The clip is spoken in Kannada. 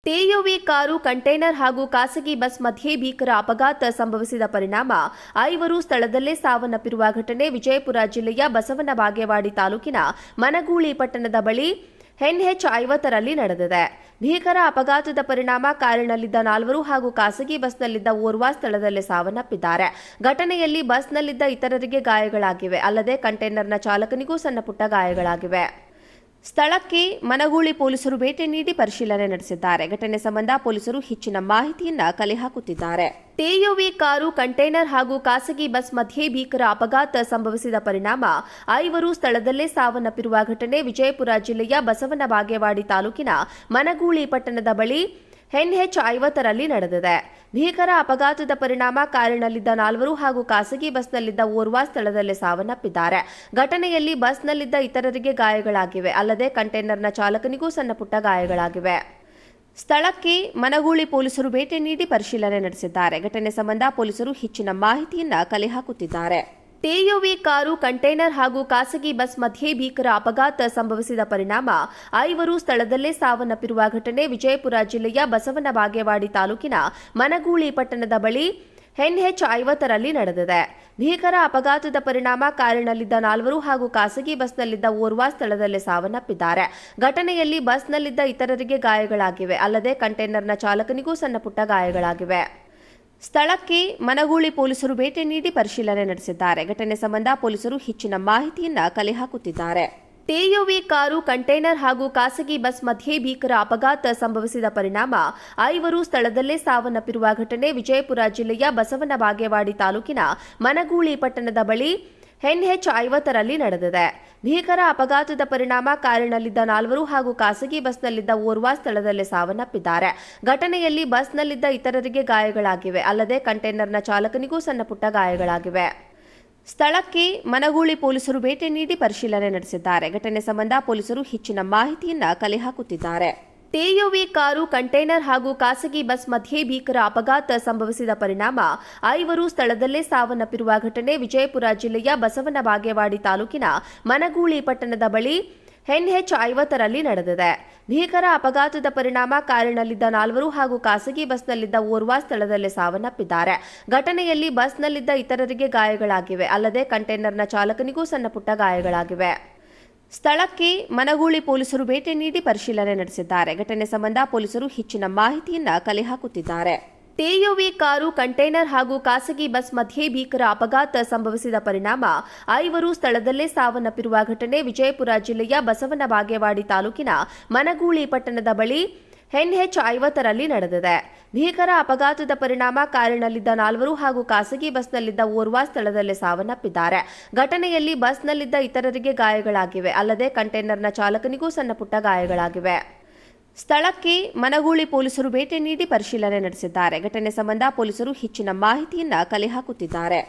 ಟಿಯುವಿ ಕಾರು ಕಂಟೈನರ್ ಹಾಗೂ ಖಾಸಗಿ ಬಸ್ ಮಧ್ಯೆ ಭೀಕರ ಅಪಘಾತ ಸಂಭವಿಸಿದ ಪರಿಣಾಮ 5 ಸ್ಥಳದಲ್ಲೇ ಸಾವನ್ನಪ್ಪಿರುವ ಘಟನೆ ವಿಜಯಪುರ ಜಿಲ್ಲೆಯ ಬಸವನ ಬಾಗೇವಾಡಿ ತಾಲೂಕಿನ ಮನಗೂಳಿ ಪಟ್ಟಣದ ಬಳಿ NH50 ರಲ್ಲಿ ನಡೆದಿದೆ. ಭೀಕರ ಅಪಘಾತದ ಪರಿಣಾಮ ಕಾರಿನಲ್ಲಿದ್ದ 4 ಹಾಗೂ ಖಾಸಗಿ ಬಸ್ನಲ್ಲಿದ್ದ ಓರ್ವ ಸ್ಥಳದಲ್ಲೇ ಸಾವನ್ನಪ್ಪಿದ್ದಾರೆ. ಘಟನೆಯಲ್ಲಿ ಬಸ್ನಲ್ಲಿದ್ದ ಇತರರಿಗೆ ಗಾಯಗಳಾಗಿವೆ. ಅಲ್ಲದೆ ಕಂಟೈನರ್ನ ಚಾಲಕನಿಗೂ ಸಣ್ಣಪುಟ್ಟ ಗಾಯಗಳಾಗಿವೆ. ಸ್ಥಳಕ್ಕೆ ಮನಗೂಳಿ ಪೊಲೀಸರು ಭೇಟಿ ನೀಡಿ ಪರಿಶೀಲನೆ ನಡೆಸಿದ್ದಾರೆ. ಘಟನೆ ಸಂಬಂಧ ಪೊಲೀಸರು ಹೆಚ್ಚಿನ ಮಾಹಿತಿಯನ್ನ ಕಲೆ ಹಾಕುತ್ತಿದ್ದಾರೆ. ಟಿಯುವಿ ಕಾರು ಕಂಟೈನರ್ ಹಾಗೂ ಖಾಸಗಿ ಬಸ್ ಮಧ್ಯೆ ಭೀಕರ ಅಪಘಾತ ಸಂಭವಿಸಿದ ಪರಿಣಾಮ 5 ಸ್ಥಳದಲ್ಲೇ ಸಾವನ್ನಪ್ಪಿರುವ ಘಟನೆ ವಿಜಯಪುರ ಜಿಲ್ಲೆಯ ಬಸವನ ಬಾಗೇವಾಡಿ ತಾಲೂಕಿನ ಮನಗೂಳಿ ಪಟ್ಟಣದ ಬಳಿ NH50 ರಲ್ಲಿ ನಡೆದಿದೆ. ಭೀಕರ ಅಪಘಾತದ ಪರಿಣಾಮ ಕಾರಿನಲ್ಲಿದ್ದ 4 ಹಾಗೂ ಖಾಸಗಿ ಬಸ್ನಲ್ಲಿದ್ದ ಓರ್ವ ಸ್ಥಳದಲ್ಲೇ ಸಾವನ್ನಪ್ಪಿದ್ದಾರೆ. ಘಟನೆಯಲ್ಲಿ ಬಸ್ನಲ್ಲಿದ್ದ ಇತರರಿಗೆ ಗಾಯಗಳಾಗಿವೆ. ಅಲ್ಲದೆ ಕಂಟೈನರ್ನ ಚಾಲಕನಿಗೂ ಸಣ್ಣಪುಟ್ಟ ಗಾಯಗಳಾಗಿವೆ. ಸ್ಥಳಕ್ಕೆ ಮನಗೂಳಿ ಪೊಲೀಸರು ಭೇಟಿ ನೀಡಿ ಪರಿಶೀಲನೆ ನಡೆಸಿದ್ದಾರೆ. ಘಟನೆ ಸಂಬಂಧ ಪೊಲೀಸರು ಹೆಚ್ಚಿನ ಮಾಹಿತಿಯನ್ನ ಕಲೆ ಹಾಕುತ್ತಿದ್ದಾರೆ. ಟಿಯುವಿ ಕಾರು ಕಂಟೈನರ್ ಹಾಗೂ ಖಾಸಗಿ ಬಸ್ ಮಧ್ಯೆ ಭೀಕರ ಅಪಘಾತ ಸಂಭವಿಸಿದ ಪರಿಣಾಮ 5 ಸ್ಥಳದಲ್ಲೇ ಸಾವನ್ನಪ್ಪಿರುವ ಘಟನೆ ವಿಜಯಪುರ ಜಿಲ್ಲೆಯ ಬಸವನ ಬಾಗೇವಾಡಿ ತಾಲೂಕಿನ ಮನಗೂಳಿ ಪಟ್ಟಣದ ಬಳಿ NH50 ರಲ್ಲಿ ನಡೆದಿದೆ. ಭೀಕರ ಅಪಘಾತದ ಪರಿಣಾಮ ಕಾರಿನಲ್ಲಿದ್ದ 4 ಹಾಗೂ ಖಾಸಗಿ ಬಸ್ನಲ್ಲಿದ್ದ ಓರ್ವ ಸ್ಥಳದಲ್ಲೇ ಸಾವನ್ನಪ್ಪಿದ್ದಾರೆ. ಘಟನೆಯಲ್ಲಿ ಬಸ್ನಲ್ಲಿದ್ದ ಇತರರಿಗೆ ಗಾಯಗಳಾಗಿವೆ. ಅಲ್ಲದೆ ಕಂಟೈನರ್ನ ಚಾಲಕನಿಗೂ ಸಣ್ಣಪುಟ್ಟ ಗಾಯಗಳಾಗಿವೆ. ಸ್ಥಳಕ್ಕೆ ಮನಗೂಳಿ ಪೊಲೀಸರು ಭೇಟಿ ನೀಡಿ ಪರಿಶೀಲನೆ ನಡೆಸಿದ್ದಾರೆ. ಘಟನೆ ಸಂಬಂಧ ಪೊಲೀಸರು ಹೆಚ್ಚಿನ ಮಾಹಿತಿಯನ್ನ ಕಲೆ ಹಾಕುತ್ತಿದ್ದಾರೆ. ಟಿಯುವಿ ಕಾರು ಕಂಟೈನರ್ ಹಾಗೂ ಖಾಸಗಿ ಬಸ್ ಮಧ್ಯೆ ಭೀಕರ ಅಪಘಾತ ಸಂಭವಿಸಿದ ಪರಿಣಾಮ 5 ಸ್ಥಳದಲ್ಲೇ ಸಾವನ್ನಪ್ಪಿರುವ ಘಟನೆ ವಿಜಯಪುರ ಜಿಲ್ಲೆಯ ಬಸವನ ಬಾಗೇವಾಡಿ ತಾಲೂಕಿನ ಮನಗೂಳಿ ಪಟ್ಟಣದ ಬಳಿ NH50 ರಲ್ಲಿ ನಡೆದಿದೆ. ಭೀಕರ ಅಪಘಾತದ ಪರಿಣಾಮ ಕಾರಿನಲ್ಲಿದ್ದ 4 ಹಾಗೂ ಖಾಸಗಿ ಬಸ್ನಲ್ಲಿದ್ದ ಓರ್ವ ಸ್ಥಳದಲ್ಲೇ ಸಾವನ್ನಪ್ಪಿದ್ದಾರೆ. ಘಟನೆಯಲ್ಲಿ ಬಸ್ನಲ್ಲಿದ್ದ ಇತರರಿಗೆ ಗಾಯಗಳಾಗಿವೆ. ಅಲ್ಲದೆ ಕಂಟೈನರ್ನ ಚಾಲಕನಿಗೂ ಸಣ್ಣಪುಟ್ಟ ಗಾಯಗಳಾಗಿವೆ. ಸ್ಥಳಕ್ಕೆ ಮನಗೂಳಿ ಪೊಲೀಸರು ಭೇಟಿ ನೀಡಿ ಪರಿಶೀಲನೆ ನಡೆಸಿದ್ದಾರೆ. ಘಟನೆ ಸಂಬಂಧ ಪೊಲೀಸರು ಹೆಚ್ಚಿನ ಮಾಹಿತಿಯನ್ನ ಕಲೆ ಹಾಕುತ್ತಿದ್ದಾರೆ. ಟಿಯುವಿ ಕಾರು ಕಂಟೈನರ್ ಹಾಗೂ ಖಾಸಗಿ ಬಸ್ ಮಧ್ಯೆ ಭೀಕರ ಅಪಘಾತ ಸಂಭವಿಸಿದ ಪರಿಣಾಮ 5 ಸ್ಥಳದಲ್ಲೇ ಸಾವನ್ನಪ್ಪಿರುವ ಘಟನೆ ವಿಜಯಪುರ ಜಿಲ್ಲೆಯ ಬಸವನ ಬಾಗೇವಾಡಿ ತಾಲೂಕಿನ ಮನಗೂಳಿ ಪಟ್ಟಣದ ಬಳಿ NH50 ರಲ್ಲಿ ನಡೆದಿದೆ. ಭೀಕರ ಅಪಘಾತದ ಪರಿಣಾಮ ಕಾರಿನಲ್ಲಿದ್ದ 4 ಹಾಗೂ ಖಾಸಗಿ ಬಸ್ನಲ್ಲಿದ್ದ ಓರ್ವ ಸ್ಥಳದಲ್ಲೇ ಸಾವನ್ನಪ್ಪಿದ್ದಾರೆ. ಘಟನೆಯಲ್ಲಿ ಬಸ್ನಲ್ಲಿದ್ದ ಇತರರಿಗೆ ಗಾಯಗಳಾಗಿವೆ. ಅಲ್ಲದೆ ಕಂಟೈನರ್ನ ಚಾಲಕನಿಗೂ ಸಣ್ಣಪುಟ್ಟ ಗಾಯಗಳಾಗಿವೆ. ಸ್ಥಳಕ್ಕೆ ಮನಗೂಳಿ ಪೊಲೀಸರು ಭೇಟಿ ನೀಡಿ ಪರಿಶೀಲನೆ ನಡೆಸಿದ್ದಾರೆ. ಘಟನೆ ಸಂಬಂಧ ಪೊಲೀಸರು ಹೆಚ್ಚಿನ ಮಾಹಿತಿಯನ್ನ ಕಲೆ ಹಾಕುತ್ತಿದ್ದಾರೆ. ಟಿಯುವಿ ಕಾರು ಕಂಟೈನರ್ ಹಾಗೂ ಖಾಸಗಿ ಬಸ್ ಮಧ್ಯೆ ಭೀಕರ ಅಪಘಾತ ಸಂಭವಿಸಿದ ಪರಿಣಾಮ 5 ಸ್ಥಳದಲ್ಲೇ ಸಾವನ್ನಪ್ಪಿರುವ ಘಟನೆ ವಿಜಯಪುರ ಜಿಲ್ಲೆಯ ಬಸವನ ಬಾಗೇವಾಡಿ ತಾಲೂಕಿನ ಮನಗೂಳಿ ಪಟ್ಟಣದ ಬಳಿ NH50 ರಲ್ಲಿ ನಡೆದಿದೆ. ಭೀಕರ ಅಪಘಾತದ ಪರಿಣಾಮ ಕಾರಿನಲ್ಲಿದ್ದ 4 ಹಾಗೂ ಖಾಸಗಿ ಬಸ್ನಲ್ಲಿದ್ದ ಓರ್ವ ಸ್ಥಳದಲ್ಲೇ ಸಾವನ್ನಪ್ಪಿದ್ದಾರೆ. ಘಟನೆಯಲ್ಲಿ ಬಸ್ನಲ್ಲಿದ್ದ ಇತರರಿಗೆ ಗಾಯಗಳಾಗಿವೆ. ಅಲ್ಲದೆ ಕಂಟೈನರ್ನ ಚಾಲಕನಿಗೂ ಸಣ್ಣಪುಟ್ಟ ಗಾಯಗಳಾಗಿವೆ. ಸ್ಥಳಕ್ಕೆ ಮನಗೂಳಿ ಪೊಲೀಸರು ಭೇಟಿ ನೀಡಿ ಪರಿಶೀಲನೆ ನಡೆಸಿದ್ದಾರೆ. ಘಟನೆ ಸಂಬಂಧ ಪೊಲೀಸರು ಹೆಚ್ಚಿನ ಮಾಹಿತಿಯನ್ನ ಕಲೆ ಹಾಕುತ್ತಿದ್ದಾರೆ.